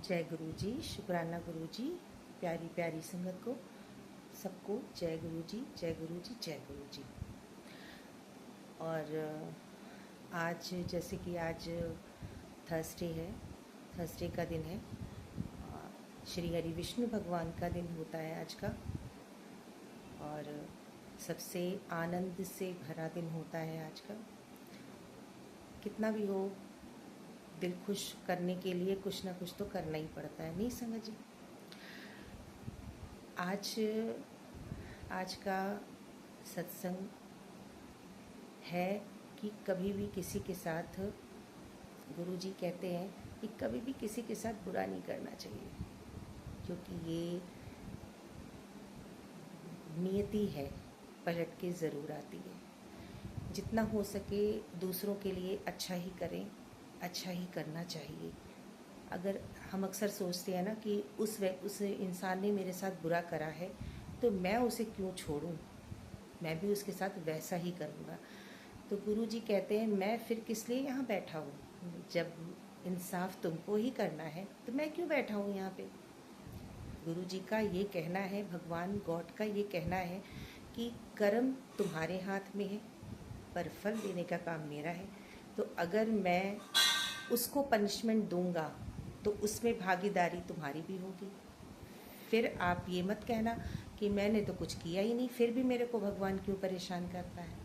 जय गुरु जी, शुक्राना गुरु जी, प्यारी प्यारी संगत को सबको जय गुरु जी, जय गुरु जी, जय गुरु जी। और आज जैसे कि आज थर्सडे है, थर्सडे का दिन है, श्री हरि विष्णु भगवान का दिन होता है आज का, और सबसे आनंद से भरा दिन होता है आज का। कितना भी हो, दिल खुश करने के लिए कुछ ना कुछ तो करना ही पड़ता है, नहीं संगत जी। आज का सत्संग है कि कभी भी किसी के साथ, गुरु जी कहते हैं कि कभी भी किसी के साथ बुरा नहीं करना चाहिए, क्योंकि ये नियति है, पलट के ज़रूर आती है। जितना हो सके दूसरों के लिए अच्छा ही करें, अच्छा ही करना चाहिए। अगर हम अक्सर सोचते हैं ना कि उस इंसान ने मेरे साथ बुरा करा है तो मैं उसे क्यों छोड़ूं, मैं भी उसके साथ वैसा ही करूँगा। तो गुरु जी कहते हैं मैं फिर किस लिए यहाँ बैठा हूँ, जब इंसाफ तुमको ही करना है तो मैं क्यों बैठा हूँ यहाँ पे। गुरु जी का ये कहना है, भगवान गॉड का ये कहना है कि कर्म तुम्हारे हाथ में है पर फल देने का काम मेरा है। तो अगर मैं उसको पनिशमेंट दूंगा तो उसमें भागीदारी तुम्हारी भी होगी। फिर आप ये मत कहना कि मैंने तो कुछ किया ही नहीं, फिर भी मेरे को भगवान क्यों परेशान करता है।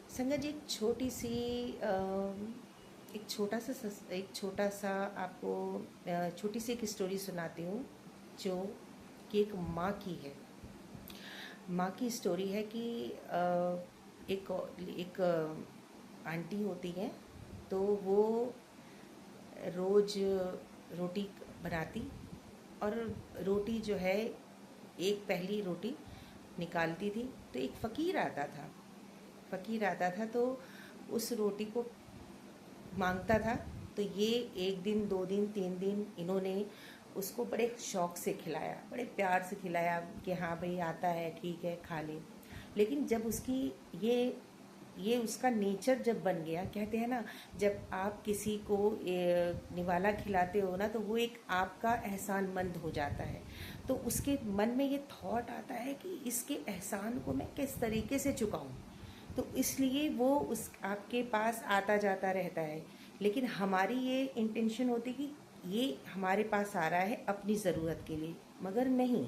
संगत जी, एक छोटा सा आपको छोटी सी एक स्टोरी सुनाती हूँ, जो कि एक माँ की है। माँ की स्टोरी है कि एक आंटी होती हैं, तो वो रोज़ रोटी बनाती, और रोटी जो है एक पहली रोटी निकालती थी तो एक फ़कीर आता था तो उस रोटी को मांगता था। तो ये 1 दिन 2 दिन 3 दिन इन्होंने उसको बड़े शौक़ से खिलाया, बड़े प्यार से खिलाया कि हाँ भाई आता है, ठीक है, खा ले। लेकिन जब उसकी ये उसका नेचर जब बन गया, कहते हैं ना, जब आप किसी को निवाला खिलाते हो ना तो वो एक आपका एहसानमंद हो जाता है। तो उसके मन में ये थॉट आता है कि इसके एहसान को मैं किस तरीके से चुकाऊं। तो इसलिए वो उस आपके पास आता जाता रहता है। लेकिन हमारी ये इंटेंशन होती कि ये हमारे पास आ रहा है अपनी ज़रूरत के लिए, मगर नहीं,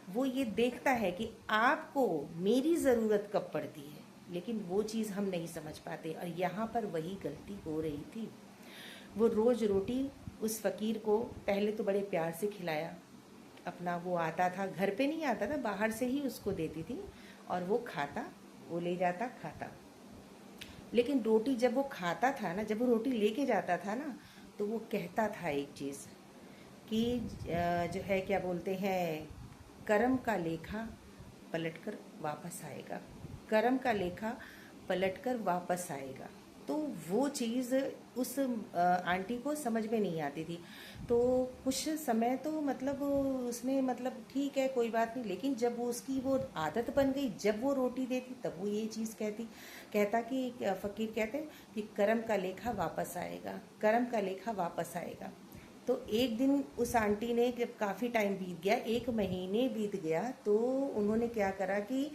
वो ये देखता है कि आपको मेरी ज़रूरत कब पड़ती है। लेकिन वो चीज़ हम नहीं समझ पाते, और यहाँ पर वही गलती हो रही थी। वो रोज़ रोटी उस फ़कीर को पहले तो बड़े प्यार से खिलाया, अपना वो आता था, घर पे नहीं आता था, बाहर से ही उसको देती थी, और वो खाता, वो ले जाता, खाता। लेकिन रोटी जब वो खाता था ना, जब वो रोटी लेके जाता था ना, तो वो कहता था एक चीज़ कि जो है क्या बोलते हैं, कर्म का लेखा पलटकर वापस आएगा, कर्म का लेखा पलटकर वापस आएगा। तो वो चीज़ उस आंटी को समझ में नहीं आती थी। तो कुछ समय तो मतलब उसने मतलब ठीक है कोई बात नहीं, लेकिन जब वो उसकी वो आदत बन गई, जब वो रोटी देती तब वो ये चीज़ कहता कि फ़कीर कहते कि कर्म का लेखा वापस आएगा, कर्म का लेखा वापस आएगा। तो एक दिन उस आंटी ने, जब काफ़ी टाइम बीत गया, 1 महीने बीत गया, तो उन्होंने क्या करा कि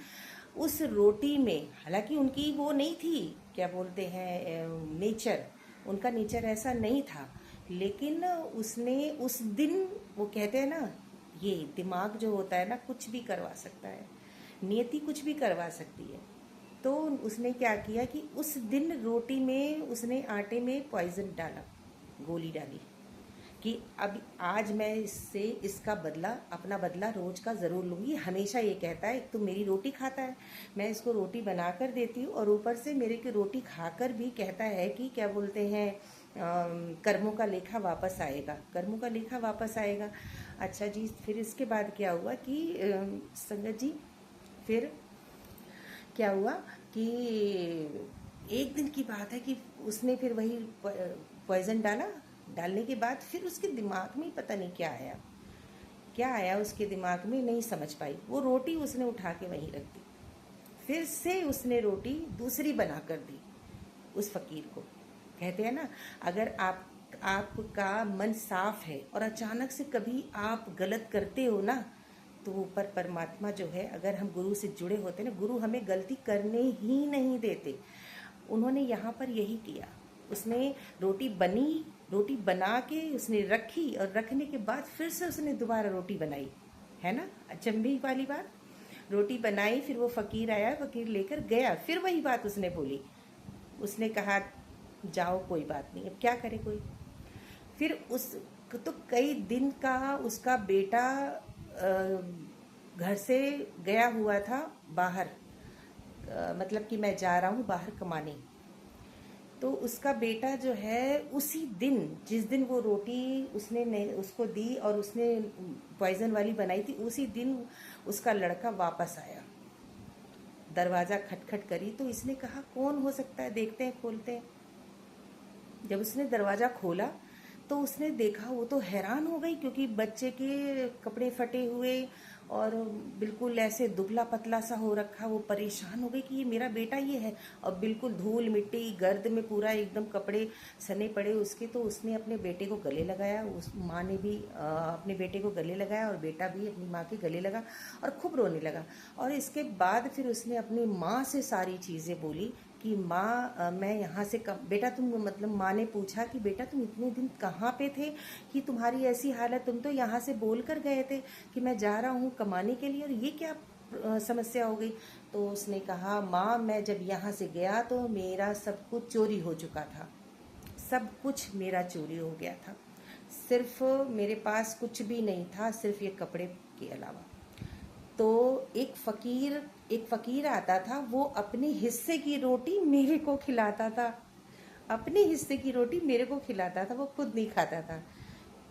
उस रोटी में, हालांकि उनकी वो नहीं थी, क्या बोलते हैं, नेचर, उनका नेचर ऐसा नहीं था, लेकिन उसने उस दिन, वो कहते हैं ना, ये दिमाग जो होता है ना, कुछ भी करवा सकता है, नियति कुछ भी करवा सकती है। तो उसने क्या किया कि उस दिन रोटी में उसने आटे में पॉइजन डाला, गोली डाली कि अब आज मैं इससे इसका बदला, अपना बदला रोज़ का ज़रूर लूँगी। हमेशा ये कहता है, तो मेरी रोटी खाता है, मैं इसको रोटी बना कर देती हूँ, और ऊपर से मेरे की रोटी खाकर भी कहता है कि क्या बोलते हैं, कर्मों का लेखा वापस आएगा, कर्मों का लेखा वापस आएगा। अच्छा जी, फिर इसके बाद क्या हुआ कि संगत जी, फिर क्या हुआ कि 1 दिन की बात है कि उसने फिर वही पॉइज़न डालने के बाद फिर उसके दिमाग में पता नहीं क्या आया उसके दिमाग में, नहीं समझ पाई। वो रोटी उसने उठा के वहीं रख दी, फिर से उसने रोटी दूसरी बना कर दी उस फ़कीर को। कहते हैं ना, अगर आपका मन साफ है और अचानक से कभी आप गलत करते हो ना, तो ऊपर परमात्मा जो है, अगर हम गुरु से जुड़े होते ना, गुरु हमें गलती करने ही नहीं देते। उन्होंने यहाँ पर यही किया। उसने रोटी बनी, रोटी बना के उसने रखी और रखने के बाद फिर से उसने दोबारा रोटी बनाई, है ना, अचंभे वाली बात। रोटी बनाई, फिर वो फ़कीर आया, फ़कीर लेकर गया, फिर वही बात उसने बोली। उसने कहा जाओ कोई बात नहीं, अब क्या करे कोई। फिर उस तो कई दिन का उसका बेटा घर से गया हुआ था बाहर, मतलब कि मैं जा रहा हूँ बाहर कमाने। तो उसका बेटा जो है उसी दिन, जिस दिन वो रोटी उसने उसको दी और उसने पॉइजन वाली बनाई थी, उसी दिन उसका लड़का वापस आया। दरवाज़ा खटखट करी तो इसने कहा कौन हो सकता है, देखते हैं, खोलते हैं। जब उसने दरवाज़ा खोला तो उसने देखा, वो तो हैरान हो गई, क्योंकि बच्चे के कपड़े फटे हुए और बिल्कुल ऐसे दुबला पतला सा हो रखा। वो परेशान हो गई कि ये मेरा बेटा ये है, और बिल्कुल धूल मिट्टी गर्द में पूरा एकदम कपड़े सने पड़े उसके। तो उसने अपने बेटे को गले लगाया, उस माँ ने भी अपने बेटे को गले लगाया और बेटा भी अपनी माँ के गले लगा और खूब रोने लगा। और इसके बाद फिर उसने अपनी माँ से सारी चीज़ें बोली कि माँ मैं यहाँ से बेटा तुम, मतलब माँ ने पूछा कि बेटा तुम इतने दिन कहाँ पे थे कि तुम्हारी ऐसी हालत, तुम तो यहाँ से बोल कर गए थे कि मैं जा रहा हूँ कमाने के लिए, और ये क्या समस्या हो गई। तो उसने कहा माँ मैं जब यहाँ से गया तो मेरा सब कुछ चोरी हो चुका था, सब कुछ मेरा चोरी हो गया था, सिर्फ मेरे पास कुछ भी नहीं था, सिर्फ ये कपड़े के अलावा। तो एक फ़कीर आता था, वो अपने हिस्से की रोटी मेरे को खिलाता था, अपने हिस्से की रोटी मेरे को खिलाता था, वो खुद नहीं खाता था।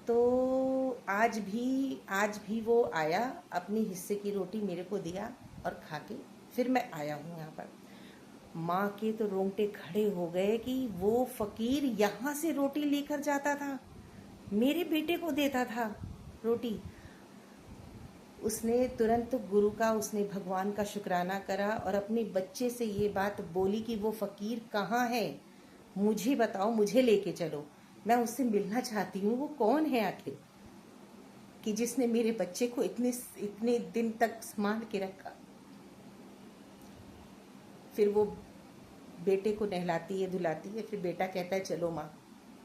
तो आज भी वो आया, अपने हिस्से की रोटी मेरे को दिया और खा के फिर मैं आया हूँ यहाँ पर। माँ के तो रोंगटे खड़े हो गए कि वो फ़कीर यहाँ से रोटी लेकर जाता था, मेरे बेटे को देता था रोटी। उसने तुरंत गुरु का, उसने भगवान का शुक्राना करा और अपने बच्चे से ये बात बोली कि वो फ़कीर कहाँ है, मुझे बताओ, मुझे लेके चलो, मैं उससे मिलना चाहती हूँ। वो कौन है आखिर कि जिसने मेरे बच्चे को इतने इतने दिन तक संभाल के रखा। फिर वो बेटे को नहलाती है, धुलाती है, फिर बेटा कहता है चलो माँ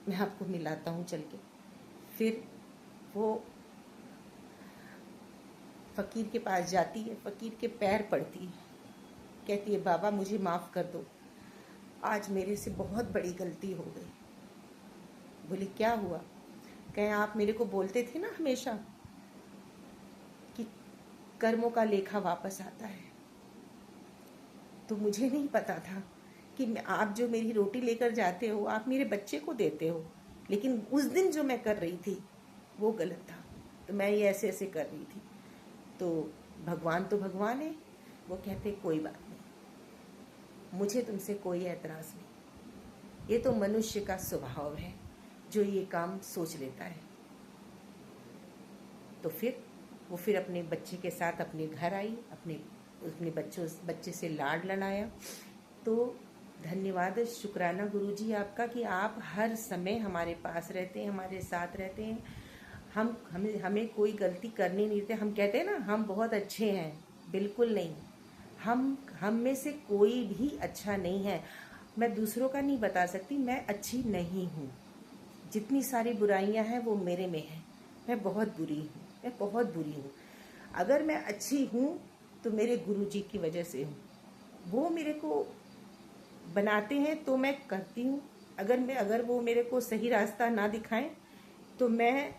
मैं आपको मिलाता हूँ चल के। फिर वो फ़कीर के पास जाती है, फ़कीर के पैर पड़ती है, कहती है बाबा मुझे माफ़ कर दो, आज मेरे से बहुत बड़ी गलती हो गई। बोले क्या हुआ? कहें आप मेरे को बोलते थे ना हमेशा कि कर्मों का लेखा वापस आता है, तो मुझे नहीं पता था कि आप जो मेरी रोटी लेकर जाते हो आप मेरे बच्चे को देते हो, लेकिन उस दिन जो मैं कर रही थी वो गलत था, तो मैं ये ऐसे ऐसे कर रही थी। तो भगवान तो भगवान है, वो कहते कोई बात नहीं, मुझे तुमसे कोई एतराज़ नहीं, ये तो मनुष्य का स्वभाव है जो ये काम सोच लेता है। तो फिर अपने बच्चे के साथ अपने घर आई, अपने बच्चे से लाड लड़ाया। तो धन्यवाद, शुक्राना गुरुजी आपका कि आप हर समय हमारे पास रहते हैं, हमारे साथ रहते हैं। हमें कोई गलती करनी नहीं देते। हम कहते हैं ना हम बहुत अच्छे हैं, बिल्कुल नहीं। हम में से कोई भी अच्छा नहीं है। मैं दूसरों का नहीं बता सकती, मैं अच्छी नहीं हूँ। जितनी सारी बुराइयाँ हैं वो मेरे में हैं। मैं बहुत बुरी हूँ, मैं बहुत बुरी हूँ। अगर मैं अच्छी हूँ तो मेरे गुरुजी की वजह से हूँ, वो मेरे को बनाते हैं तो मैं करती हूँ। अगर वो मेरे को सही रास्ता ना दिखाएं तो मैं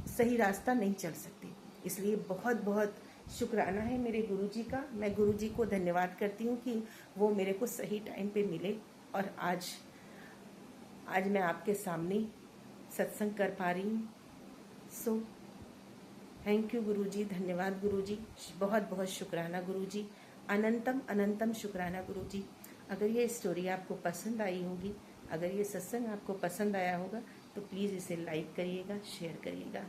सही रास्ता नहीं चल सकती। इसलिए बहुत बहुत शुक्राना है मेरे गुरुजी का। मैं गुरुजी को धन्यवाद करती हूँ कि वो मेरे को सही टाइम पे मिले और आज मैं आपके सामने सत्संग कर पा रही हूँ। सो थैंक यू गुरुजी, धन्यवाद गुरुजी, बहुत बहुत शुक्राना गुरुजी, अनंतम अनंतम शुक्राना गुरुजी। अगर ये स्टोरी आपको पसंद आई होगी, अगर ये सत्संग आपको पसंद आया होगा तो प्लीज़ इसे लाइक करिएगा, शेयर करिएगा।